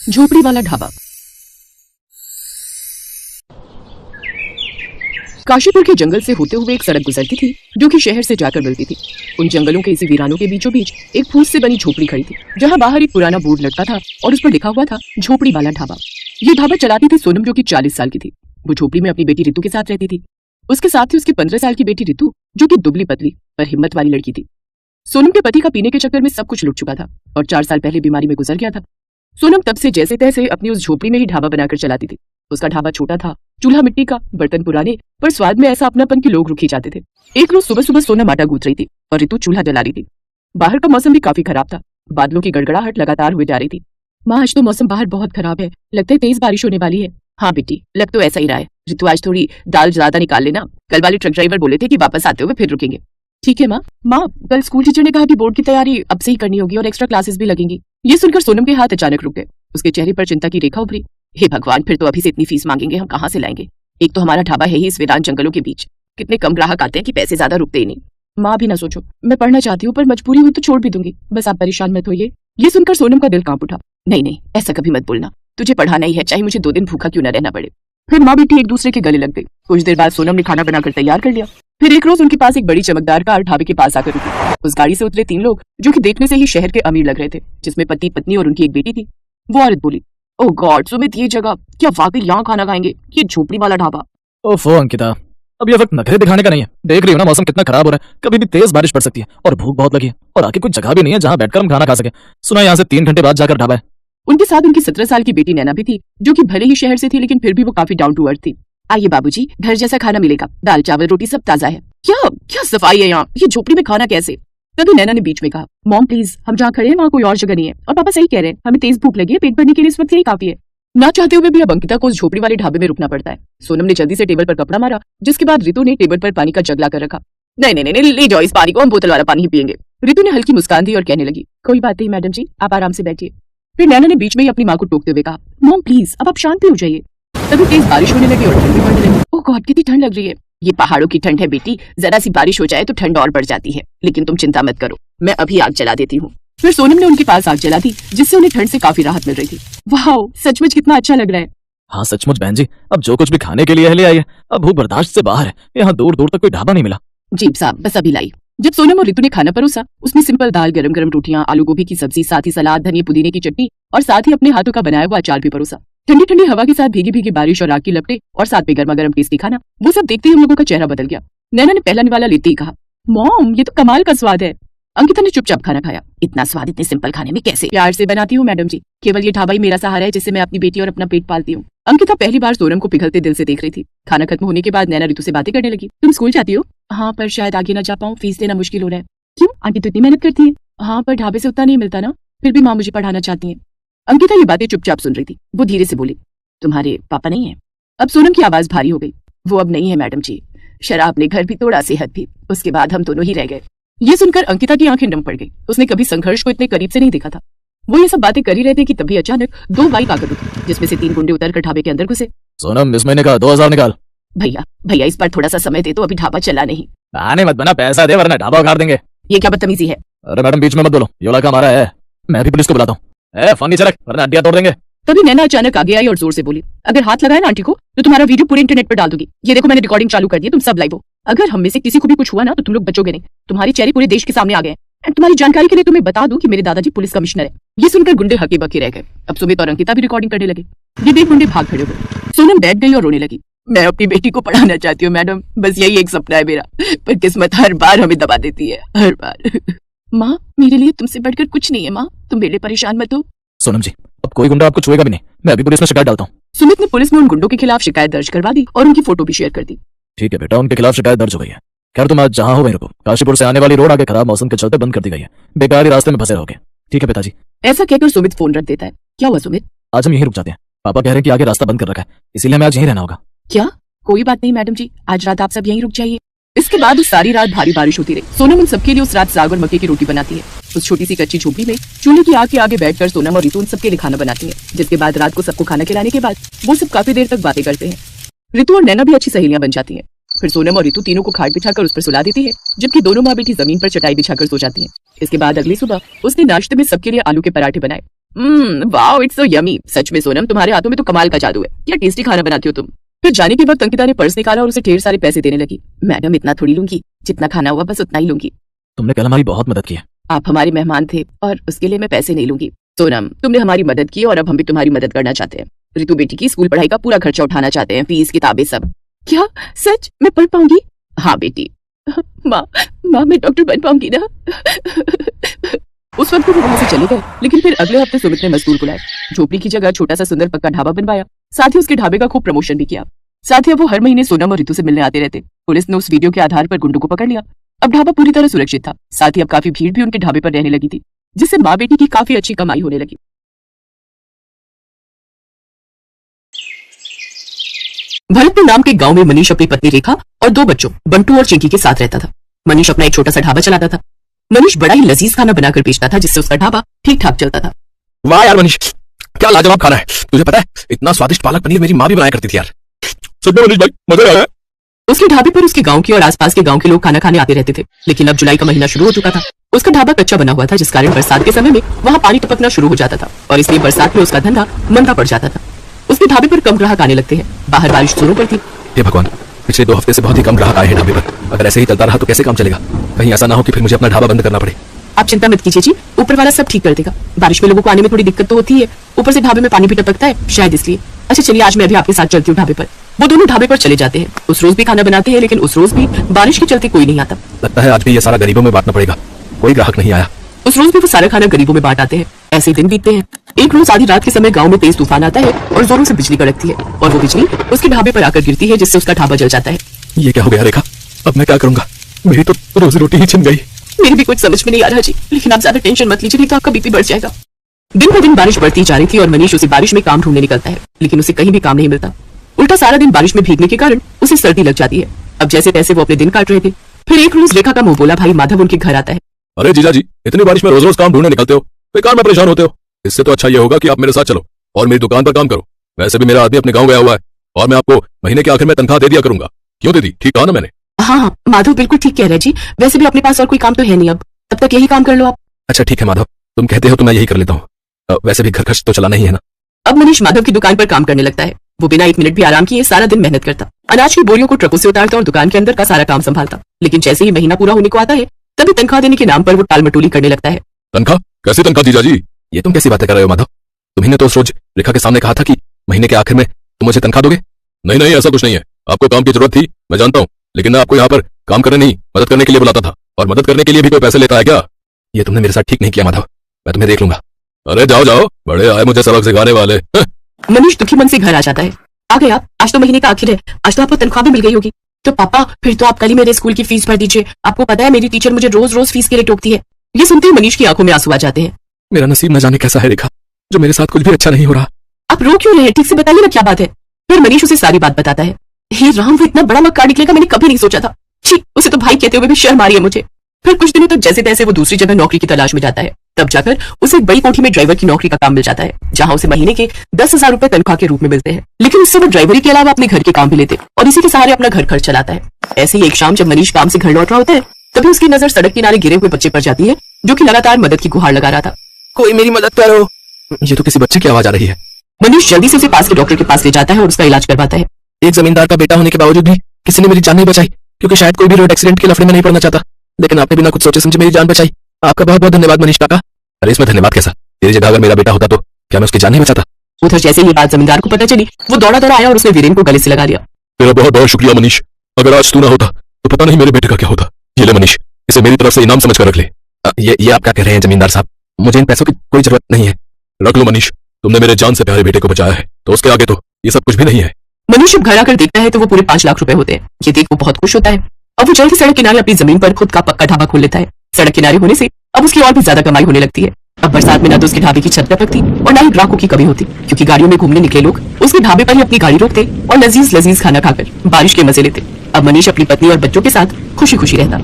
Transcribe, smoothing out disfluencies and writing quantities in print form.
झोपड़ी वाला ढाबा। काशीपुर के जंगल से होते हुए एक सड़क गुजरती थी जो कि शहर से जाकर मिलती थी। उन जंगलों के इसी वीरानों के बीचों बीच एक फूस से बनी झोपड़ी खड़ी थी, जहां बाहर एक पुराना बोर्ड लटका था और उस पर लिखा हुआ था झोपड़ी वाला ढाबा। ये ढाबा चलाती थी सोनम, जो कि 40 साल की थी। वो झोपड़ी में अपनी बेटी रितु के साथ रहती थी। उसके साथ ही उसकी 15 साल की बेटी रितु, जो कि दुबली पतली पर हिम्मत वाली लड़की थी। सोनम के पति का पीने के चक्कर में सब कुछ लुट चुका था और 4 साल पहले बीमारी में गुजर गया था। सोनम तब से जैसे तैसे अपनी उस झोपड़ी में ही ढाबा बनाकर चलाती थी। उसका ढाबा छोटा था, चूल्हा मिट्टी का, बर्तन पुराने, पर स्वाद में ऐसा अपनापन कि लोग रुक ही जाते थे। एक रोज सुबह सुबह सोनम आटा गूंथ रही थी और रितु चूल्हा जला रही थी। बाहर का मौसम भी काफी खराब था, बादलों की गड़गड़ाहट लगातार हुई जा रही थी। माँ, आज तो मौसम बाहर बहुत खराब है, लगता है तेज बारिश होने वाली है। हाँ बेटी, लग तो ऐसा ही रहा है। रितु, आज थोड़ी दाल ज्यादा निकाल लेना, कल वाले ट्रक ड्राइवर बोले थे कि वापस आते हुए फिर रुकेंगे। ठीक है माँ। माँ, कल स्कूल टीचर ने कहा कि बोर्ड की तैयारी अब से ही करनी होगी और एक्स्ट्रा क्लासेस भी लगेंगी। ये सुनकर सोनम के हाथ अचानक रुक गए। उसके चेहरे पर चिंता की रेखा उभरी। हे भगवान, फिर तो अभी से इतनी फीस मांगेंगे, हम कहाँ से लाएंगे? एक तो हमारा ढाबा है ही इस वीरान जंगलों के बीच, कितने कम ग्राहक आते हैं कि पैसे ज्यादा रुकते ही नहीं। माँ भी ना सोचो, मैं पढ़ना चाहती हूँ, पर मजबूरी हुई तो छोड़ भी दूंगी, बस आप परेशान मत होइए। ये सुनकर सोनम का दिल कांप उठा। नहीं नहीं, ऐसा कभी मत बोलना, तुझे पढ़ाना ही है, चाहे मुझे 2 दिन भूखा क्यों न रहना पड़े। फिर माँ बेटी एक दूसरे के गले लग गई। कुछ देर बाद सोनम ने खाना बनाकर तैयार कर लिया। फिर एक रोज उनके पास एक बड़ी चमकदार कार ढाबे के पास आकर रुकी। उस गाड़ी से उतरे 3 लोग, जो कि देखने से ही शहर के अमीर लग रहे थे, जिसमें पति पत्नी और उनकी एक बेटी थी। वो औरत बोली, ओह गॉड सुमित, ये जगह क्या वाकई यहाँ खाना खाएंगे? ये झोपड़ी वाला ढाबा। ओफो अंकिता, अब ये वक्त नखरे दिखाने का नहीं है। देख रही हो ना मौसम कितना खराब हो रहा है, कभी भी तेज बारिश पड़ सकती है और भूख बहुत लगी है और आगे कोई जगह भी नहीं है जहाँ बैठकर हम खाना खा सके। सुना यहाँ से 3 घंटे बाद जाकर ढाबा है। उनके साथ उनकी 17 साल की बेटी नैना भी थी, जो कि भले ही शहर से थी लेकिन फिर भी वो काफी डाउन टू अर्थ थी। आइए बाबूजी, घर जैसा खाना मिलेगा, दाल चावल रोटी सब ताजा है। क्या क्या सफाई है यहाँ, ये झोपड़ी में खाना कैसे? तभी नैना ने बीच में कहा, मॉम प्लीज, हम जहाँ खड़े हैं वहाँ कोई और जगह नहीं है, और पापा सही कह रहे हैं, हमें तेज भूख लगी है, पेट भरने के लिए इस वक्त यही काफी है। ना चाहते हुए भी अब अंकिता को उस झोपड़ी वाले ढाबे में रुकना पड़ता है। सोनम ने जल्दी से टेबल पर कपड़ा मारा, जिसके बाद रितु ने टेबल पर पानी का जग लाकर रखा। नहीं नहीं नहीं, ले जाओ इस पानी को, हम बोतल वाला पानी ही पियेंगे। रितु ने हल्की मुस्कान दी और कहने लगी, कोई बात नहीं मैडम जी, आप आराम से बैठिए। फिर नैना ने बीच में ही अपनी माँ को टोकते हुए कहा, मॉम प्लीज, अब आप शांत भी हो जाइए। तभी तेज बारिश होने लगी और ठंड भी बढ़ने लगी। ओह गॉड, कितनी ठंड लग रही है। ये पहाड़ों की ठंड है बेटी, जरा सी बारिश हो जाए तो ठंड और बढ़ जाती है, लेकिन तुम चिंता मत करो, मैं अभी आग जला देती हूँ। फिर सोनम ने उनके पास आग जला दी, जिससे उन्हें ठंड से काफी राहत मिल रही थी। वाह, सचमुच कितना अच्छा लग रहा है। हाँ सचमुच बहन जी, अब जो कुछ भी खाने के लिए ले आई है, अब भूख बर्दाश्त से बाहर है। यहाँ दूर दूर तक कोई ढाबा नहीं मिला। जी साहब, बस अभी लाई। जब सोनम और रितु ने खाना परोसा, उसमें सिंपल दाल, गरम गरम रोटियां, आलू गोभी की सब्जी, साथ ही सलाद, धनिया पुदीने की चटनी और साथ ही अपने हाथों का बनाया हुआ अचार भी परोसा। ठंडी ठंडी हवा के साथ भीगी भीगी बारिश और आग की लपटें और साथ में गर्मा गर्म टेस्टी खाना, वो सब देखते ही हम लोगों का चेहरा बदल गया। नैना ने पहला निवाला लेते ही कहा, मॉम ये तो कमाल का स्वाद है। अंकिता ने चुपचाप खाना खाया। इतना स्वाद इतने सिंपल खाने में कैसे? प्यार से बनाती हूँ मैडम जी, केवल ये ढाबा ही मेरा सहारा है जिससे मैं अपनी बेटी और अपना पेट पालती हूँ। अंकिता पहली बार सोनम को पिघलते दिल से देख रही थी। खाना खत्म होने के बाद नैना रितु से बातें करने लगी। तुम स्कूल जाती हो? हाँ, पर शायद आगे ना जा पाऊँ, फीस देना मुश्किल हो रहा है। क्यों? आंटी तो इतनी मेहनत करती है। हाँ, पर ढाबे से उतना नहीं मिलता ना, फिर भी माँ मुझे पढ़ाना चाहती है। अंकिता ये बातें चुपचाप सुन रही थी। वो धीरे से बोली, तुम्हारे पापा नहीं है? अब सोनम की आवाज भारी हो गई। वो अब नहीं है मैडम जी, शराब ने घर भी तोड़ा, सेहत भी, उसके बाद हम दोनों ही रह गए। ये सुनकर अंकिता की आंखें नम पड़ गई। उसने कभी संघर्ष को इतने करीब से नहीं देखा था। वो ये सब बातें कर ही रहे थे कि तभी अचानक 2 बाइक आकर रुकी, जिसमें से 3 गुंडे उतरकर ढाबे के अंदर घुसे। सोनम, इस महीने का 2000 निकाल। भैया भैया, इस बार थोड़ा सा समय दे, तो अभी ढाबा चला नहीं। आने मत बना, पैसा दे वरना ढाबा उखाड़ देंगे। ये क्या बदतमीजी है? अरे मैडम बीच में मत बोलो, ये इलाका हमारा है, मैं भी पुलिस को बुलाता हूँ। फोन नीचे रख वरना हड्डियां तोड़ देंगे। तभी नैना अचानक आगे आई और जोर से बोली, अगर हाथ लगाए ना आंटी को तो तुम्हारा वीडियो पूरे इंटरनेट पर डाल दूंगी। ये देखो मैंने रिकॉर्डिंग चालू कर दी है, तुम सब लाइव हो। अगर हम में से किसी को भी कुछ हुआ ना तो तुम लोग बचोगे नहीं। तुम्हारे चेहरे पूरे देश के सामने आ गए हैं। एंड तुम्हारी जानकारी के लिए तुम्हें बता दूं कि मेरे दादाजी पुलिस कमिश्नर है। ये सुनकर गुंडे हके बके रह गए। अब सुमित और अंकिता भी रिकॉर्डिंग करने लगे। ये देख गुंडे भाग खड़े हो गए। सोनम बैठ गई और रोने लगी। मैं अपनी बेटी को पढ़ाना चाहती हूँ मैडम, बस यही एक सपना है मेरा, पर किस्मत हर बार हमें दबा देती है, हर बार। माँ, मेरे लिए तुमसे बढ़कर कुछ नहीं है माँ, तुम मेरे परेशान मत हो। सोनम जी, अब कोई गुंडा आपको छुएगा भी नहीं, मैं अभी पुलिस में शिकायत डालता हूँ। सुमित ने पुलिस में उन गुंडों के खिलाफ शिकायत दर्ज करवा दी और उनकी फोटो भी शेयर कर दी। ठीक है बेटा, उनके खिलाफ शिकायत दर्ज हो गई है। खैर तुम आज जहाँ हो वहीं रुको, काशीपुर से आने वाली रोड आगे खराब मौसम के चलते बंद कर दी गई है, बेकार ही रास्ते में फंसे रहोगे। ठीक है पिताजी। ऐसा कहकर सुमित फोन रख देता है। क्या हुआ सुमित? आज हम यहीं रुक जाते हैं, पापा कह रहे हैं कि आगे रास्ता बंद कर रखा है, इसीलिए हमें आज यहीं रहना होगा। क्या? कोई बात नहीं मैडम जी, आज रात आप सब यहीं रुक जाइए। इसके बाद उस सारी रात भारी बारिश होती रही। सोनम उन सबके लिए उस रात साग और मक्के की रोटी बनाती है। उस छोटी सी कच्ची झोपड़ी में चूल्हे की आग के आगे बैठकर सोनम और रितु उन सबके लिए खाना बनाती है। जिसके बाद रात को सबको खाना खिलाने के बाद वो सब काफी देर तक बातें करते हैं। रितु और नैना भी अच्छी सहेलियां बन जाती हैं। फिर सोनम और रितु तीनों को खाट बिछाकर उस पर सुला देती है, जबकि दोनों माँ बेटी जमीन पर चटाई बिछाकर सो जाती हैं। इसके बाद अगली सुबह उसने नाश्ते में सबके लिए आलू के पराठे बनाए। Wow it's so yummy. सच में सोनम, तुम्हारे हाथों में तो कमाल का जादू है। क्या टेस्टी खाना बनाती हो तुम। फिर जाने के बाद अंकिता ने पर्स निकाला और उसे ढेर सारे पैसे देने लगी। मैडम, इतना थोड़ी लूंगी, जितना खाना हुआ बस उतना ही लूंगी। तुमने कल हमारी बहुत मदद की है। आप हमारे मेहमान थे और उसके लिए मैं पैसे नहीं लूंगी। सोनम, तुमने हमारी मदद की और अब हम भी तुम्हारी मदद करना चाहते हैं। रितु बेटी की स्कूल पढ़ाई का पूरा खर्चा उठाना चाहते हैं, फीस, किताबें, सब। क्या सच? मैं पढ़ पाऊंगी? हाँ बेटी। माँ, मैं डॉक्टर बन पाऊंगी ना? उस वक्त वो वहां से चले गए, लेकिन फिर अगले हफ्ते सुमित ने मजदूर बुलाए। झोपड़ी की जगह छोटा सा सुंदर पक्का ढाबा बनवाया। साथ ही उसके ढाबे का खूब प्रमोशन भी किया। साथ ही अब वो हर महीने सोनम और रितु से मिलने आते रहते। पुलिस ने उस वीडियो के आधार पर गुंडों को पकड़ लिया। अब ढाबा पूरी तरह सुरक्षित था। साथ ही अब काफी भीड़ भी उनके ढाबे पर रहने लगी थी, जिससे माँ बेटी की काफी अच्छी कमाई होने लगी। भरतपुर नाम के गांव में मनीष अपनी पत्नी रेखा और 2 बच्चों बंटू और चिंकी के साथ रहता था। मनीष अपना एक छोटा सा ढाबा चलाता था। मनीष बड़ा ही लजीज खाना बनाकर बेचता था, जिससे उसका ढाबा ठीक ठाक चलता था। वाह यार मनीष, क्या लाजवाब खाना है। तुझे पता है, इतना स्वादिष्ट पालक पनीर मेरी माँ भी बनाया करती थी यार। सच में मनीष भाई, मजा आया। उसके ढाबे पर उसके गांव के और आसपास के गांव के लोग खाना खाने आते रहते थे। लेकिन अब जुलाई का महीना शुरू हो चुका था। उसका ढाबा कच्चा बना हुआ था, जिस कारण बरसात के समय में वहाँ पानी टपकना शुरू हो जाता था और इसलिए बरसात में उसका धंधा मंदा पड़ जाता था। उसके ढाबे पर कम ग्राहक आने लगते हैं। बाहर बारिश जोरों पर थी। हे भगवान, पिछले 2 हफ्ते से बहुत ही कम ग्राहक आए हैं ढाबे पर। अगर ऐसे ही चलता रहा तो कैसे काम चलेगा। कहीं ऐसा ना हो कि फिर मुझे अपना ढाबा बंद करना पड़े। आप चिंता मत कीजिए जी, ऊपर वाला सब ठीक कर देगा। बारिश में लोगों को आने में थोड़ी दिक्कत तो होती है, ऊपर से ढाबे में पानी भी टपकता है, शायद इसलिए। अच्छा चलिए, आज मैं अभी आपके साथ चलती हूँ ढाबे पर। वो दोनों ढाबे पर चले जाते हैं। उस रोज भी खाना बनाते हैं, लेकिन उस रोज भी बारिश के चलते कोई नहीं आता। लगता है आज भी ये सारा गरीबों में बांटना पड़ेगा। कोई ग्राहक नहीं आया। उस रोज भी वो सारा खाना गरीबों में बांट आते हैं। ऐसे दिन बीतते हैं। एक रोज आधी रात के समय गांव में तेज तूफान आता है और जोरों से बिजली कड़कती है और वो बिजली उसके ढाबे पर आकर गिरती है, जिससे उसका ढाबा जल जाता है। ये क्या हो गया रेखा? अब मैं क्या करूंगा? मेरी तो रोजी रोटी ही छिन गई। मेरी भी कुछ समझ में नहीं आ रहा जी, लेकिन आप ज्यादा टेंशन मत लीजिए, नहीं तो आपका बीपी बढ़ जाएगा। दिन ब दिन बारिश बढ़ती जा रही थी और मनीष उसे बारिश में काम ढूंढने निकलता है, लेकिन उसे कहीं भी काम नहीं मिलता। उल्टा सारा दिन बारिश में भीगने के कारण उसे सर्दी लग जाती है। अब जैसे तैसे वो अपने दिन काट रहे थे। फिर एक रोज रेखा का मुंह बोला भाई माधव उनके घर आता है। अरे जीजा जी, इतनी बारिश में रोज रोज काम ढूंढने निकलते हो, बेकार में परेशान होते हो। इससे तो अच्छा ये होगा कि आप मेरे साथ चलो और मेरी दुकान पर काम करो। वैसे भी मेरा आदमी अपने गाँव गया हुआ है और मैं आपको महीने के आखिर में तनख्वाह दे दिया करूंगा। क्यों दीदी, ठीक कहा ना मैंने? हाँ, माधव बिल्कुल ठीक कह रहे जी। वैसे भी अपने पास और कोई काम तो है नहीं, अब तब तक यही काम कर लो आप। अच्छा ठीक है माधव, तुम कहते हो तो मैं यही कर लेता हूँ। वैसे भी घर खर्च तो चलाना ही है ना। अब मनीष माधव की दुकान पर काम करने लगता है। वो बिना 1 मिनट भी आराम किए सारा दिन मेहनत करता, अनाज की बोरियों को ट्रकों से उतारता और दुकान के अंदर का सारा काम संभालता। लेकिन जैसे ही महीना पूरा होने को आता है, तभी तनख्वाह देने के नाम पर वो टाल मटोली करने लगता है। तनख्वाह? कैसी तनख्वाह जीजा जी? ये तुम कैसी बातें कर रहे हो माधव? तुम्ही ने तो उस रोज रेखा के सामने कहा था कि महीने के आखिर में तुम मुझे तनख्वाह दोगे। नहीं नहीं, ऐसा कुछ नहीं है। आपको काम की जरूरत थी, मैं जानता हूँ, लेकिन मैं आपको यहाँ पर काम करने नहीं, मदद करने के लिए बुलाता था। और मदद करने के लिए भी कोई पैसे लेता है क्या? ये तुमने मेरे साथ ठीक नहीं किया माधव, मैं तुम्हें देख लूंगा। अरे जाओ जाओ, बड़े आए मुझे सबक सिखाने वाले। मनीष दुखी मन से घर आ जाता है। आ गया, आज तो महीने का आखिर है, आज तो आपको तनख्वाह भी मिल गई होगी। तो पापा फिर तो आप कल ही मेरे स्कूल की फीस भर दीजिए। आपको पता है मेरी टीचर मुझे रोज रोज फीस के लिए टोकती है। ये सुनते ही मनीष की आंखों में आंसू आ जाते हैं। मेरा नसीब न जाने कैसा है रेखा, जो मेरे साथ कुछ भी अच्छा नहीं हो रहा। आप रो क्यों रहे हैं? ठीक से बताइए ना क्या बात है। फिर मनीष उसे सारी बात बताता है। हे राम, वो इतना बड़ा मक्कार निकलेगा मैंने कभी नहीं सोचा था। छी, उसे तो भाई कहते हुए भी शर्म आ रही है मुझे। फिर कुछ दिनों तक जैसे तैसे वो दूसरी जगह नौकरी की तलाश में जाता है। तब जाकर उसे एक बड़ी कोठी में ड्राइवर की नौकरी का काम मिल जाता है, जहां उसे महीने के 10,000 रुपए तनख्वाह के रूप में मिलते हैं। लेकिन उससे वो ड्राइवरी के अलावा अपने घर के काम भी लेते और इसी के सहारे अपना घर खर्च चलाता है। ऐसे ही एक शाम जब मनीष काम से घर लौट रहा होता है, तभी उसकी नजर सड़क किनारे गिरे हुए बच्चे पर जाती है, जो कि लगातार मदद की गुहार लगा रहा था। कोई मेरी मदद करो। ये तो किसी बच्चे की आवाज आ रही है। मनीष जल्दी से उसे पास के डॉक्टर के पास ले जाता है और उसका इलाज करवाता है। एक जमींदार का बेटा होने के बावजूद भी किसी ने मेरी जान नहीं बचाई, क्योंकि शायद कोई भी रोड एक्सीडेंट के लफड़े में नहीं पड़ना चाहता। लेकिन आपने बिना कुछ सोचे समझे मेरी जान बचाई। आपका बहुत बहुत धन्यवाद मनीष काका। अरे इसमें धन्यवाद कैसा? तेरी जगह अगर मेरा बेटा होता तो क्या मैं उसकी जान नहीं बचाता? उधर जैसे ये बात जमींदार को पता चली, वो दौड़ा दौड़ा आया और उसने वीरेन को गले से लगा लिया। तेरा बहुत बहुत शुक्रिया मनीष। अगर आज तू ना होता तो पता नहीं मेरे बेटे का क्या होता। ये ले मनीष, इसे मेरी तरफ से इनाम समझ कर रख ले। ये आप क्या कह रहे हैं जमींदार साहब? मुझे इन पैसों की कोई जरूरत नहीं है। रख लो मनीष, तुमने मेरे जान से प्यारे बेटे को बचाया है, तो उसके आगे तो ये सब कुछ भी नहीं है। मनीष जब घर आकर देखता है तो वो पूरे 5 लाख रुपए होते हैं। ये देख वो बहुत खुश होता है। अब वो जल्द ही सड़क किनारे अपनी जमीन पर खुद का पक्का ढाबा खोल लेता है। सड़क किनारे होने से अब उसकी और भी ज्यादा कमाई होने लगती है। अब बरसात में न तो उसके ढाबे की छत टपकती और न ही ग्राहकों की कमी होती, क्योंकि गाड़ियों में घूमने निकले लोग उसके ढाबे पर ही अपनी गाड़ी रोकते और लजीज लजीज खाना खाकर बारिश के मजे लेते। अब मनीष अपनी पत्नी और बच्चों के साथ खुशी खुशी रहता।